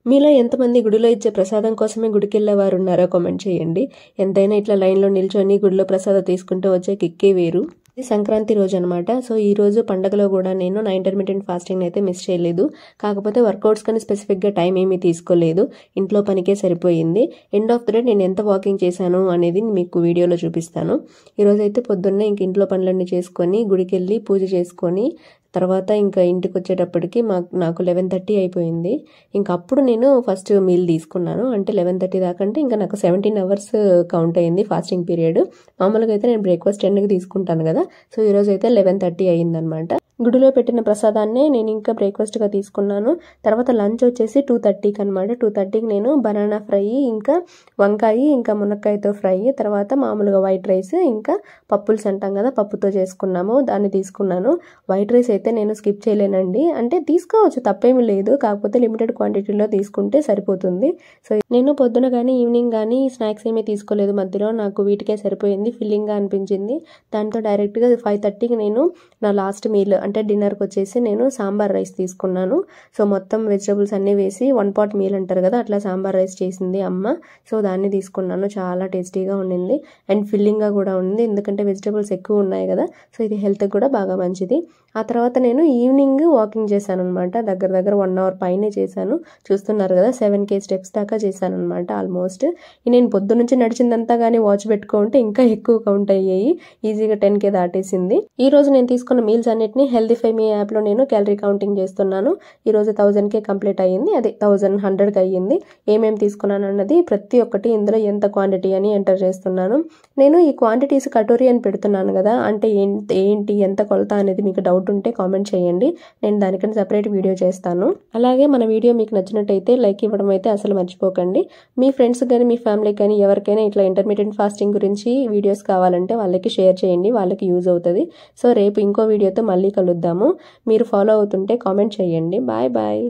మీలో ఎంతమంది గుడిలో ఇచ్చే ప్రసాదం కోసమే గుడికెళ్ళే వారు ఉన్నారో కామెంట్ చేయండి. ఎంతైనా ఇట్లా లైన్లో నిల్చొని గుడిలో ప్రసాదం తీసుకుంటూ వచ్చే కిక్కే వేరు. ఇది సంక్రాంతి రోజు అనమాట. సో ఈ రోజు పండగలో కూడా నేను నా ఇంటర్మీడియట్ ఫాస్టింగ్ అయితే మిస్ చేయలేదు. కాకపోతే వర్కౌట్స్ కానీ స్పెసిఫిక్గా టైం ఏమీ తీసుకోలేదు, ఇంట్లో పనికే సరిపోయింది. ఎండ్ ఆఫ్ ద డే నేను ఎంత వాకింగ్ చేశాను అనేది మీకు వీడియోలో చూపిస్తాను. ఈరోజు అయితే పొద్దున్నే ఇంక ఇంట్లో పనులన్నీ చేసుకొని గుడికి వెళ్ళి పూజ చేసుకొని తర్వాత ఇంకా ఇంటికి వచ్చేటప్పటికి నాకు 11:30 అయిపోయింది. ఇంకా అప్పుడు నేను ఫస్ట్ మీల్ తీసుకున్నాను. అంటే 11:30 దాకా అంటే ఇంకా నాకు 17 hours కౌంట్ అయ్యింది ఫాస్టింగ్ పీరియడ్. మామూలుగా అయితే నేను బ్రేక్ఫాస్ట్ 10కి తీసుకుంటాను కదా. సో ఈరోజు అయితే 11:30 అయ్యిందనమాట. గుడిలో పెట్టిన ప్రసాదాన్నే నేను ఇంకా బ్రేక్ఫాస్ట్గా తీసుకున్నాను. తర్వాత లంచ్ వచ్చేసి 2:30కి అనమాట. 2:30కి నేను బనానా ఫ్రై, ఇంకా వంకాయ, ఇంకా మునక్కాయతో ఫ్రై, తర్వాత మామూలుగా వైట్ రైస్, ఇంకా పప్పుల్స్ అంటాం కదా పప్పుతో చేసుకున్నాము, దాన్ని తీసుకున్నాను. వైట్ రైస్ అయితే నేను స్కిప్ చేయలేనండి. అంటే తీసుకోవచ్చు, తప్పేమీ లేదు, కాకపోతే లిమిటెడ్ క్వాంటిటీలో తీసుకుంటే సరిపోతుంది. సో నేను పొద్దున కానీ ఈవినింగ్ కానీ స్నాక్స్ ఏమీ తీసుకోలేదు మధ్యలో. నాకు వీటికే సరిపోయింది, ఫిల్లింగ్గా అనిపించింది. దాంతో డైరెక్ట్గా 5:30కి నేను నా లాస్ట్ మీల్ అంటే డిన్నర్కి వచ్చేసి నేను సాంబార్ రైస్ తీసుకున్నాను. సో మొత్తం వెజిటబుల్స్ అన్నీ వేసి 1 pot మీల్ అంటారు కదా, అట్లా సాంబార్ రైస్ చేసింది అమ్మ. సో దాన్ని తీసుకున్నాను. చాలా టేస్టీగా ఉండింది అండ్ ఫిల్లింగ్గా కూడా ఉంది, ఎందుకంటే వెజిటబుల్స్ ఎక్కువ ఉన్నాయి కదా. సో ఇది హెల్త్కి కూడా బాగా మంచిది. ఆ తర్వాత నేను ఈవినింగ్ వాకింగ్ చేశాను అనమాట. దగ్గర 1 hour పైనే చేశాను. చూస్తున్నారు కదా 7K steps దాకా చేశాను అనమాట ఆల్మోస్ట్. నేను పొద్దు నుంచి నడిచిందంతా కానీ వాచ్ పెట్టుకుంటే ఇంకా ఎక్కువ కౌంట్ అయ్యాయి, ఈజీగా 10K దాటేసింది. ఈ రోజు నేను తీసుకున్న మీల్స్ అన్నిటిని హెల్దీఫైమీ యాప్లో నేను క్యాలరీ కౌంటింగ్ చేస్తున్నాను. ఈరోజు 1000K కంప్లీట్ అయ్యింది, అదే 1100కి అయ్యింది. ఏమేమి తీసుకున్నాను అన్నది ప్రతి ఒక్కటి ఇందులో ఎంత క్వాంటిటీ అని ఎంటర్ చేస్తున్నాను. నేను ఈ క్వాంటిటీస్ కటోరీ అని పెడుతున్నాను కదా, అంటే ఏంటి ఎంత కొలత అనేది మీకు డౌట్ ఉంటే కామెంట్ చేయండి, నేను దానికన్నా సెపరేట్ వీడియో చేస్తాను. అలాగే మన వీడియో మీకు నచ్చినట్టయితే లైక్ ఇవ్వడం అయితే అసలు మర్చిపోకండి. మీ ఫ్రెండ్స్ కానీ మీ ఫ్యామిలీకి కానీ ఎవరికైనా ఇట్లా ఇంటర్మీడియట్ ఫాస్టింగ్ గురించి వీడియోస్ కావాలంటే వాళ్ళకి షేర్ చేయండి, వాళ్ళకి యూజ్ అవుతుంది. సో రేపు ఇంకో వీడియోతో మళ్ళీ కలుద్దాము. మీరు ఫాలో అవుతుంటే కామెంట్ చేయండి. Bye bye.